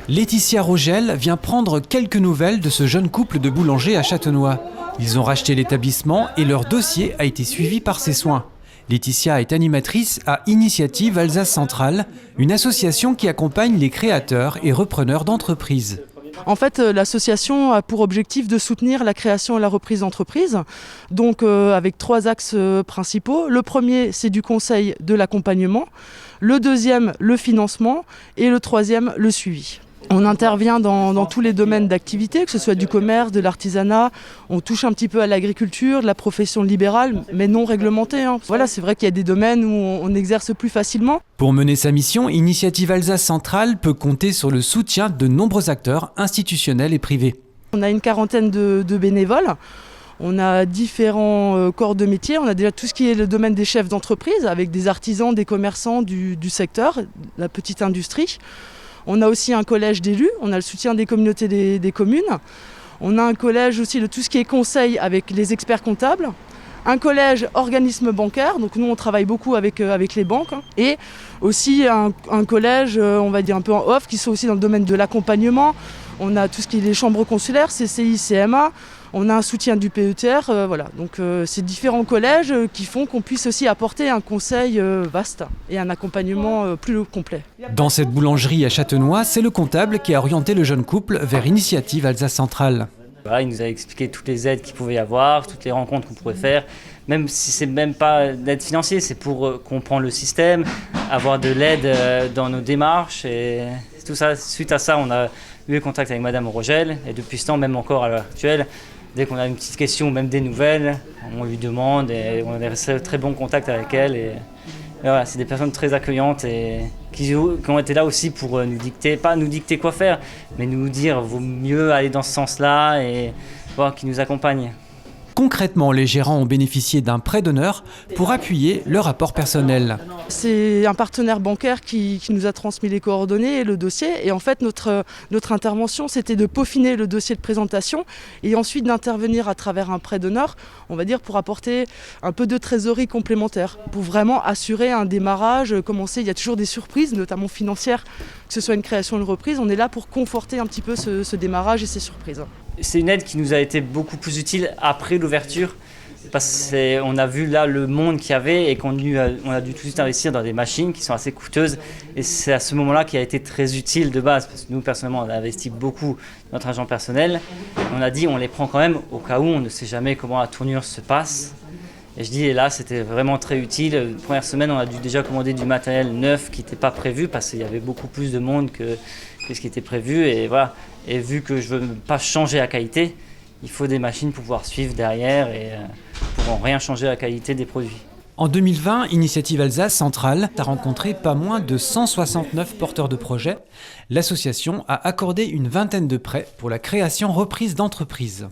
Laetitia Rogel vient prendre quelques nouvelles de ce jeune couple de boulangers à Châtenois. Ils ont racheté l'établissement et leur dossier a été suivi par ses soins. Laetitia est animatrice à Initiative Alsace Centrale, une association qui accompagne les créateurs et repreneurs d'entreprises. En fait, l'association a pour objectif de soutenir la création et la reprise d'entreprises, donc avec 3 axes principaux. Le premier, c'est du conseil, de l'accompagnement. Le deuxième, le financement. Et le troisième, le suivi. On intervient dans tous les domaines d'activité, que ce soit du commerce, de l'artisanat. On touche un petit peu à l'agriculture, de la profession libérale, mais non réglementée. Voilà, c'est vrai qu'il y a des domaines où on exerce plus facilement. Pour mener sa mission, Initiative Alsace Centrale peut compter sur le soutien de nombreux acteurs institutionnels et privés. On a une quarantaine de bénévoles. On a différents corps de métier. On a déjà tout ce qui est le domaine des chefs d'entreprise, avec des artisans, des commerçants du secteur, la petite industrie. On a aussi un collège d'élus, on a le soutien des communautés des communes. On a un collège aussi de tout ce qui est conseil avec les experts comptables. Un collège organisme bancaire, donc nous on travaille beaucoup avec les banques. Et aussi un collège, on va dire un peu en off, qui sont aussi dans le domaine de l'accompagnement. On a tout ce qui est les chambres consulaires, CCI, CMA. On a un soutien du PETR, voilà. Donc c'est différents collèges qui font qu'on puisse aussi apporter un conseil vaste et un accompagnement plus complet. Dans cette boulangerie à Châtenois, c'est le comptable qui a orienté le jeune couple vers Initiative Alsace Centrale. Voilà, il nous a expliqué toutes les aides qu'il pouvait y avoir, toutes les rencontres qu'on pourrait faire, même si c'est même pas d'aide financière, c'est pour comprendre le système, avoir de l'aide dans nos démarches et tout ça. Suite à ça, on a eu contact avec Madame Rogel et depuis ce temps, même encore à l'heure actuelle, dès qu'on a une petite question ou même des nouvelles, on lui demande et on a des très bons contacts avec elle. Et voilà, c'est des personnes très accueillantes et qui ont été là aussi pour nous dicter, pas nous dicter quoi faire, mais nous dire vaut mieux aller dans ce sens-là et voilà, qui nous accompagnent. Concrètement, les gérants ont bénéficié d'un prêt d'honneur pour appuyer leur apport personnel. C'est un partenaire bancaire qui nous a transmis les coordonnées et le dossier. Et en fait, notre intervention, c'était de peaufiner le dossier de présentation et ensuite d'intervenir à travers un prêt d'honneur, on va dire, pour apporter un peu de trésorerie complémentaire, pour vraiment assurer un démarrage. Comme on sait, il y a toujours des surprises, notamment financières, que ce soit une création ou une reprise. On est là pour conforter un petit peu ce démarrage et ces surprises. C'est une aide qui nous a été beaucoup plus utile après l'ouverture parce qu'on a vu là le monde qu'il y avait et on a dû tout de suite investir dans des machines qui sont assez coûteuses et c'est à ce moment-là qui a été très utile de base parce que nous personnellement on a investi beaucoup dans notre argent personnel. On a dit on les prend quand même au cas où on ne sait jamais comment la tournure se passe. Et je dis, et là, c'était vraiment très utile. La première semaine, on a dû déjà commander du matériel neuf qui n'était pas prévu parce qu'il y avait beaucoup plus de monde que ce qui était prévu. Et voilà. Et vu que je ne veux pas changer la qualité, il faut des machines pour pouvoir suivre derrière et pour rien changer la qualité des produits. En 2020, Initiative Alsace Centrale a rencontré pas moins de 169 porteurs de projets. L'association a accordé une vingtaine de prêts pour la création-reprise d'entreprises.